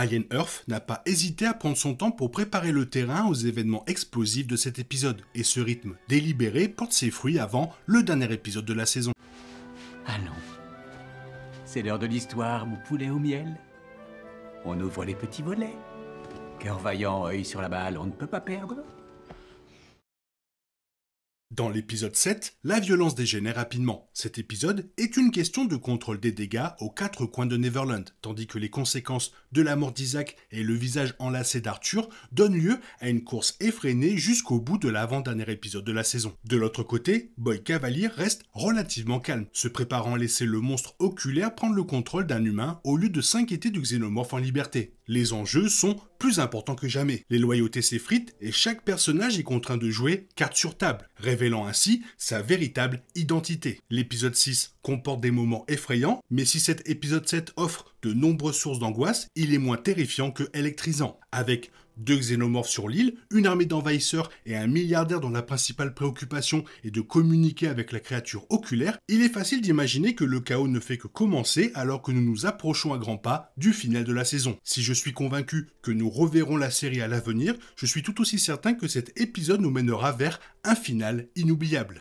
Alien Earth n'a pas hésité à prendre son temps pour préparer le terrain aux événements explosifs de cet épisode, et ce rythme délibéré porte ses fruits avant le dernier épisode de la saison. Allons, c'est l'heure de l'histoire, mon poulet au miel. On ouvre les petits volets. Cœur vaillant, œil sur la balle, on ne peut pas perdre. Dans l'épisode 7, la violence dégénère rapidement. Cet épisode est une question de contrôle des dégâts aux quatre coins de Neverland, tandis que les conséquences de la mort d'Isaac et le visage enlacé d'Arthur donnent lieu à une course effrénée jusqu'au bout de l'avant-dernier épisode de la saison. De l'autre côté, Boy Cavalier reste relativement calme, se préparant à laisser le monstre oculaire prendre le contrôle d'un humain au lieu de s'inquiéter du xénomorphe en liberté. Les enjeux sont plus importants que jamais. Les loyautés s'effritent et chaque personnage est contraint de jouer carte sur table, révélant ainsi sa véritable identité. L'épisode 6 comporte des moments effrayants, mais si cet épisode 7 offre de nombreuses sources d'angoisse, il est moins terrifiant que électrisant. Avec 2 xénomorphes sur l'île, une armée d'envahisseurs et un milliardaire dont la principale préoccupation est de communiquer avec la créature oculaire, il est facile d'imaginer que le chaos ne fait que commencer alors que nous nous approchons à grands pas du final de la saison. Si je suis convaincu que nous reverrons la série à l'avenir, je suis tout aussi certain que cet épisode nous mènera vers un final inoubliable.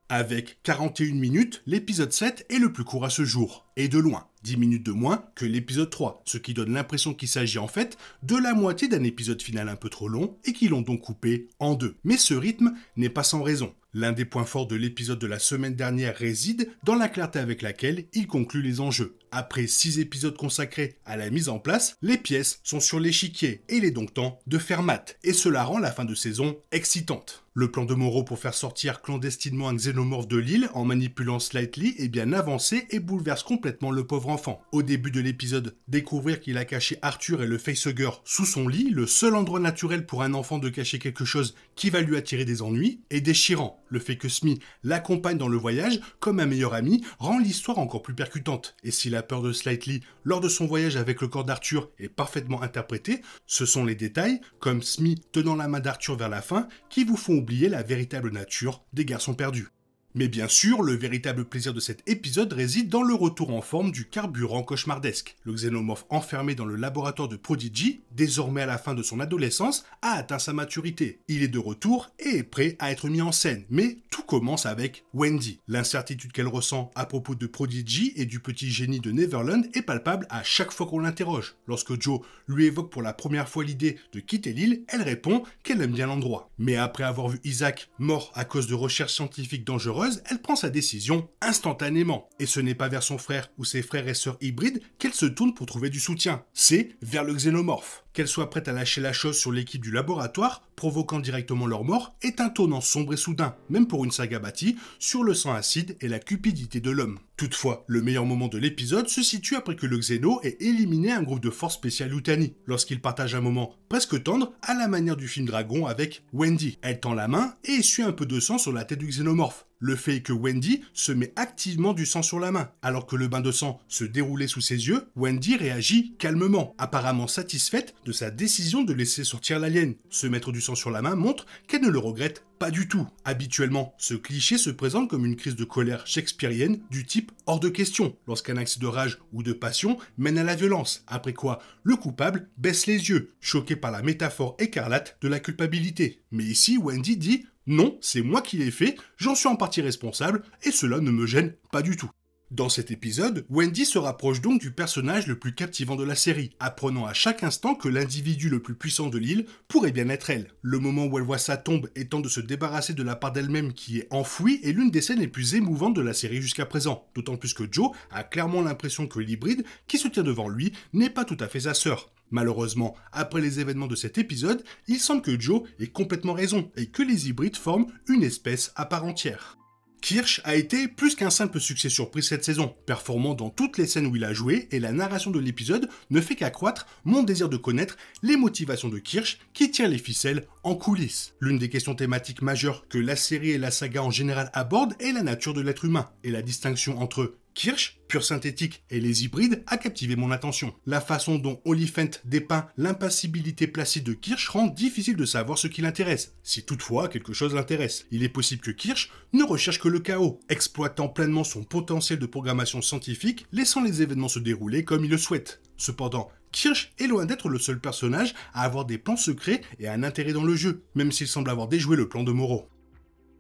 Avec 41 minutes, l'épisode 7 est le plus court à ce jour, et de loin, 10 minutes de moins que l'épisode 3, ce qui donne l'impression qu'il s'agit en fait de la moitié d'un épisode final un peu trop long et qu'ils l'ont donc coupé en deux. Mais ce rythme n'est pas sans raison. L'un des points forts de l'épisode de la semaine dernière réside dans la clarté avec laquelle il conclut les enjeux. Après 6 épisodes consacrés à la mise en place, les pièces sont sur l'échiquier et il est donc temps de faire mat. Et cela rend la fin de saison excitante. Le plan de Moreau pour faire sortir clandestinement un xénomorphe de l'île en manipulant Slightly est bien avancé et bouleverse complètement le pauvre enfant. Au début de l'épisode, découvrir qu'il a caché Arthur et le facehugger sous son lit, le seul endroit naturel pour un enfant de cacher quelque chose qui va lui attirer des ennuis, est déchirant. Le fait que Smee l'accompagne dans le voyage comme un meilleur ami rend l'histoire encore plus percutante. Et si la peur de Slightly lors de son voyage avec le corps d'Arthur est parfaitement interprétée, ce sont les détails, comme Smee tenant la main d'Arthur vers la fin, qui vous font oublier la véritable nature des garçons perdus. Mais bien sûr, le véritable plaisir de cet épisode réside dans le retour en forme du carburant cauchemardesque. Le xénomorphe enfermé dans le laboratoire de Prodigy, désormais à la fin de son adolescence, a atteint sa maturité. Il est de retour et est prêt à être mis en scène. Mais tout commence avec Wendy. L'incertitude qu'elle ressent à propos de Prodigy et du petit génie de Neverland est palpable à chaque fois qu'on l'interroge. Lorsque Joe lui évoque pour la première fois l'idée de quitter l'île, elle répond qu'elle aime bien l'endroit. Mais après avoir vu Isaac mort à cause de recherches scientifiques dangereuses, elle prend sa décision instantanément. Et ce n'est pas vers son frère ou ses frères et sœurs hybrides qu'elle se tourne pour trouver du soutien. C'est vers le xénomorphe. Qu'elle soit prête à lâcher la chose sur l'équipe du laboratoire, provoquant directement leur mort, est un tournant sombre et soudain, même pour une saga bâtie sur le sang acide et la cupidité de l'homme. Toutefois, le meilleur moment de l'épisode se situe après que le Xéno ait éliminé un groupe de forces spéciales Yutani, lorsqu'il partage un moment presque tendre à la manière du film Dragon avec Wendy. Elle tend la main et essuie un peu de sang sur la tête du xénomorphe. Le fait est que Wendy se met activement du sang sur la main. Alors que le bain de sang se déroulait sous ses yeux, Wendy réagit calmement, apparemment satisfaite de sa décision de laisser sortir l'alien. Se mettre du sang sur la main montre qu'elle ne le regrette pas du tout. Habituellement, ce cliché se présente comme une crise de colère shakespearienne du type hors de question, lorsqu'un accès de rage ou de passion mène à la violence, après quoi le coupable baisse les yeux, choqué par la métaphore écarlate de la culpabilité. Mais ici, Wendy dit « Non, c'est moi qui l'ai fait, j'en suis en partie responsable, et cela ne me gêne pas du tout ». Dans cet épisode, Wendy se rapproche donc du personnage le plus captivant de la série, apprenant à chaque instant que l'individu le plus puissant de l'île pourrait bien être elle. Le moment où elle voit sa tombe et tente de se débarrasser de la part d'elle-même qui est enfouie est l'une des scènes les plus émouvantes de la série jusqu'à présent, d'autant plus que Joe a clairement l'impression que l'hybride qui se tient devant lui n'est pas tout à fait sa sœur. Malheureusement, après les événements de cet épisode, il semble que Joe ait complètement raison et que les hybrides forment une espèce à part entière. Kirsch a été plus qu'un simple succès surprise cette saison, performant dans toutes les scènes où il a joué, et la narration de l'épisode ne fait qu'accroître mon désir de connaître les motivations de Kirsch qui tire les ficelles en coulisses. L'une des questions thématiques majeures que la série et la saga en général abordent est la nature de l'être humain, et la distinction entre Kirsch, pur synthétique, et les hybrides a captivé mon attention. La façon dont Oliphant dépeint l'impassibilité placide de Kirsch rend difficile de savoir ce qui l'intéresse, si toutefois quelque chose l'intéresse. Il est possible que Kirsch ne recherche que le chaos, exploitant pleinement son potentiel de programmation scientifique, laissant les événements se dérouler comme il le souhaite. Cependant, Kirsch est loin d'être le seul personnage à avoir des plans secrets et un intérêt dans le jeu, même s'il semble avoir déjoué le plan de Moreau.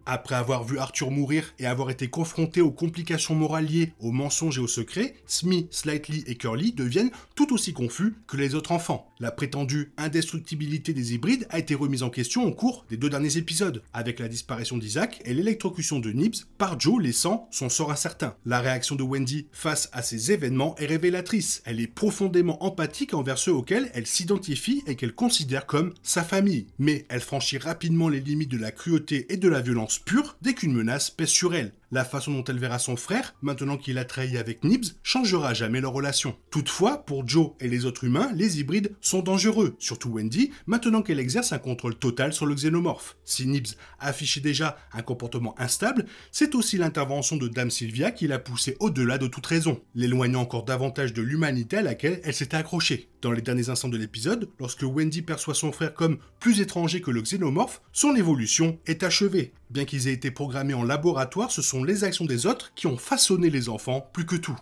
Après avoir vu Arthur mourir et avoir été confronté aux complications morales liées aux mensonges et aux secrets, Smee, Slightly et Curly deviennent tout aussi confus que les autres enfants. La prétendue indestructibilité des hybrides a été remise en question au cours des 2 derniers épisodes, avec la disparition d'Isaac et l'électrocution de Nibs par Joe laissant son sort incertain. La réaction de Wendy face à ces événements est révélatrice. Elle est profondément empathique envers ceux auxquels elle s'identifie et qu'elle considère comme sa famille. Mais elle franchit rapidement les limites de la cruauté et de la violence pure dès qu'une menace pèse sur elle. La façon dont elle verra son frère, maintenant qu'il a trahi avec Nibs, changera jamais leur relation. Toutefois, pour Joe et les autres humains, les hybrides sont dangereux, surtout Wendy, maintenant qu'elle exerce un contrôle total sur le xénomorphe. Si Nibs affichait déjà un comportement instable, c'est aussi l'intervention de Dame Sylvia qui l'a poussé au-delà de toute raison, l'éloignant encore davantage de l'humanité à laquelle elle s'était accrochée. Dans les derniers instants de l'épisode, lorsque Wendy perçoit son frère comme plus étranger que le xénomorphe, son évolution est achevée. Bien qu'ils aient été programmés en laboratoire, ce sont les actions des autres qui ont façonné les enfants plus que tout.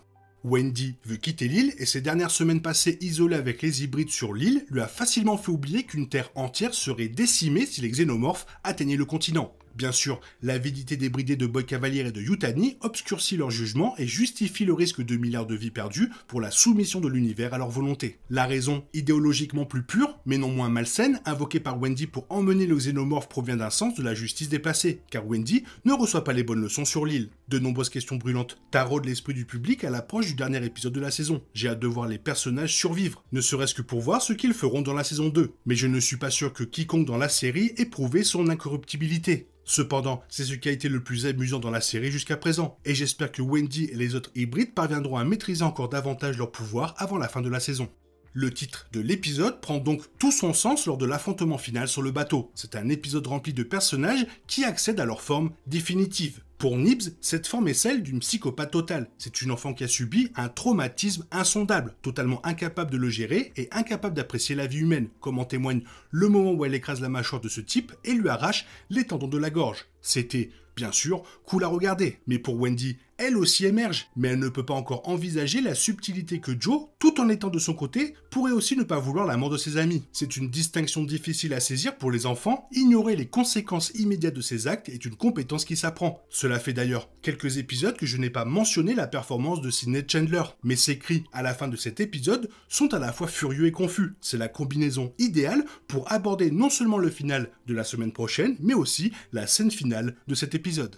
Wendy veut quitter l'île et ses dernières semaines passées isolées avec les hybrides sur l'île lui a facilement fait oublier qu'une terre entière serait décimée si les xénomorphes atteignaient le continent. Bien sûr, l'avidité débridée de Boy Cavalier et de Yutani obscurcit leur jugement et justifie le risque de milliards de vies perdues pour la soumission de l'univers à leur volonté. La raison, idéologiquement plus pure, mais non moins malsaine, invoquée par Wendy pour emmener le xénomorphe provient d'un sens de la justice déplacée, car Wendy ne reçoit pas les bonnes leçons sur l'île. De nombreuses questions brûlantes taraudent l'esprit du public à l'approche du dernier épisode de la saison. J'ai hâte de voir les personnages survivre, ne serait-ce que pour voir ce qu'ils feront dans la saison 2. Mais je ne suis pas sûr que quiconque dans la série ait prouvé son incorruptibilité. Cependant, c'est ce qui a été le plus amusant dans la série jusqu'à présent, et j'espère que Wendy et les autres hybrides parviendront à maîtriser encore davantage leur pouvoir avant la fin de la saison. Le titre de l'épisode prend donc tout son sens lors de l'affrontement final sur le bateau. C'est un épisode rempli de personnages qui accèdent à leur forme définitive. Pour Nibs, cette forme est celle d'une psychopathe totale. C'est une enfant qui a subi un traumatisme insondable, totalement incapable de le gérer et incapable d'apprécier la vie humaine, comme en témoigne le moment où elle écrase la mâchoire de ce type et lui arrache les tendons de la gorge. C'était, bien sûr, cool à regarder, mais pour Wendy, elle aussi émerge, mais elle ne peut pas encore envisager la subtilité que Joe, tout en étant de son côté, pourrait aussi ne pas vouloir la mort de ses amis. C'est une distinction difficile à saisir pour les enfants, ignorer les conséquences immédiates de ses actes est une compétence qui s'apprend. Cela fait d'ailleurs quelques épisodes que je n'ai pas mentionné la performance de Sydney Chandler, mais ses cris à la fin de cet épisode sont à la fois furieux et confus. C'est la combinaison idéale pour aborder non seulement le final de la semaine prochaine, mais aussi la scène finale de cet épisode.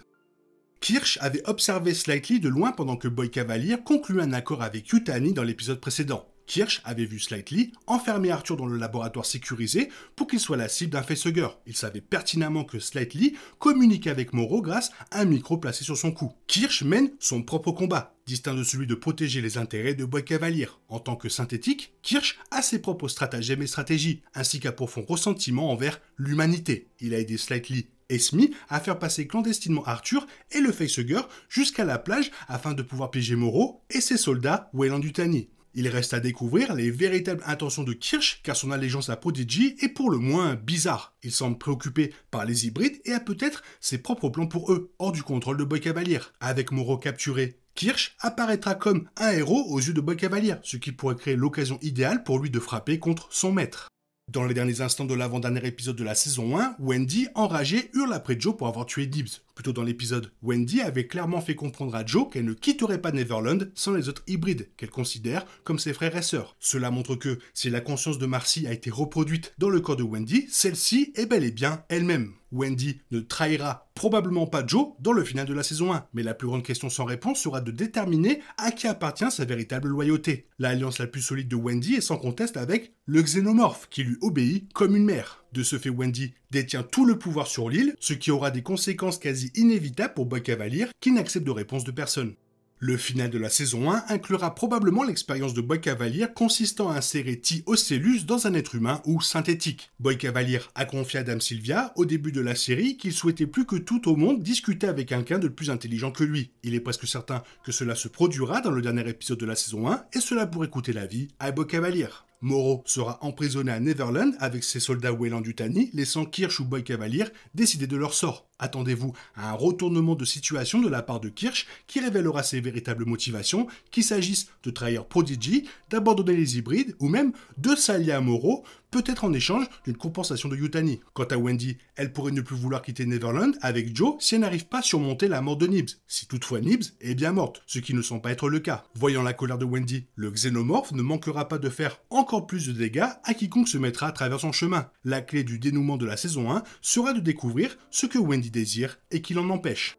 Kirsch avait observé Slightly de loin pendant que Boy Cavalier concluait un accord avec Yutani dans l'épisode précédent. Kirsch avait vu Slightly enfermer Arthur dans le laboratoire sécurisé pour qu'il soit la cible d'un facehugger. Il savait pertinemment que Slightly communiquait avec Moreau grâce à un micro placé sur son cou. Kirsch mène son propre combat, distinct de celui de protéger les intérêts de Boy Cavalier. En tant que synthétique, Kirsch a ses propres stratagèmes et stratégies, ainsi qu'un profond ressentiment envers l'humanité. Il a aidé Slightly et Smee à faire passer clandestinement Arthur et le facehugger jusqu'à la plage afin de pouvoir piéger Moreau et ses soldats Weyland Yutani. Il reste à découvrir les véritables intentions de Kirsch car son allégeance à Prodigy est pour le moins bizarre. Il semble préoccupé par les hybrides et a peut-être ses propres plans pour eux, hors du contrôle de Boy Cavalier. Avec Moreau capturé, Kirsch apparaîtra comme un héros aux yeux de Boy Cavalier, ce qui pourrait créer l'occasion idéale pour lui de frapper contre son maître. Dans les derniers instants de l'avant-dernier épisode de la saison 1, Wendy, enragée, hurle après Joe pour avoir tué Nibs. Plus tôt dans l'épisode, Wendy avait clairement fait comprendre à Joe qu'elle ne quitterait pas Neverland sans les autres hybrides, qu'elle considère comme ses frères et sœurs. Cela montre que, si la conscience de Marcy a été reproduite dans le corps de Wendy, celle-ci est bel et bien elle-même. Wendy ne trahira probablement pas Joe dans le final de la saison 1, mais la plus grande question sans réponse sera de déterminer à qui appartient sa véritable loyauté. L'alliance la plus solide de Wendy est sans conteste avec le xénomorphe, qui lui obéit comme une mère. De ce fait, Wendy détient tout le pouvoir sur l'île, ce qui aura des conséquences quasi inévitables pour Boy Cavalier, qui n'accepte de réponse de personne. Le final de la saison 1 inclura probablement l'expérience de Boy Cavalier consistant à insérer T. Ocellus dans un être humain ou synthétique. Boy Cavalier a confié à Dame Sylvia, au début de la série, qu'il souhaitait plus que tout au monde discuter avec quelqu'un de plus intelligent que lui. Il est presque certain que cela se produira dans le dernier épisode de la saison 1, et cela pourrait coûter la vie à Boy Cavalier. Moreau sera emprisonné à Neverland avec ses soldats Weyland-Yutani, laissant Kirsch ou Boy Cavalier décider de leur sort. Attendez-vous à un retournement de situation de la part de Kirsch qui révélera ses véritables motivations, qu'il s'agisse de trahir Prodigy, d'abandonner les hybrides ou même de s'allier à Moreau, peut-être en échange d'une compensation de Yutani. Quant à Wendy, elle pourrait ne plus vouloir quitter Neverland avec Joe si elle n'arrive pas à surmonter la mort de Nibs, si toutefois Nibs est bien morte, ce qui ne semble pas être le cas. Voyant la colère de Wendy, le xénomorphe ne manquera pas de faire encore plus de dégâts à quiconque se mettra à travers son chemin. La clé du dénouement de la saison 1 sera de découvrir ce que Wendy désire et qui l'en empêche.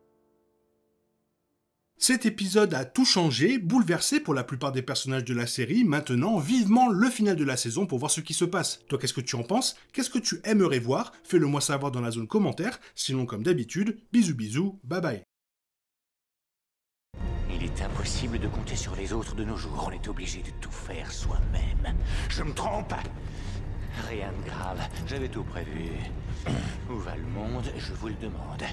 Cet épisode a tout changé, bouleversé pour la plupart des personnages de la série. Maintenant, vivement le final de la saison pour voir ce qui se passe. Toi, qu'est-ce que tu en penses? Qu'est-ce que tu aimerais voir? Fais-le moi savoir dans la zone commentaire. Sinon, comme d'habitude, bisous bisous, bye bye. Il est impossible de compter sur les autres de nos jours. On est obligé de tout faire soi-même. Je me trompe? Rien de grave. J'avais tout prévu. Où va le monde? Je vous le demande.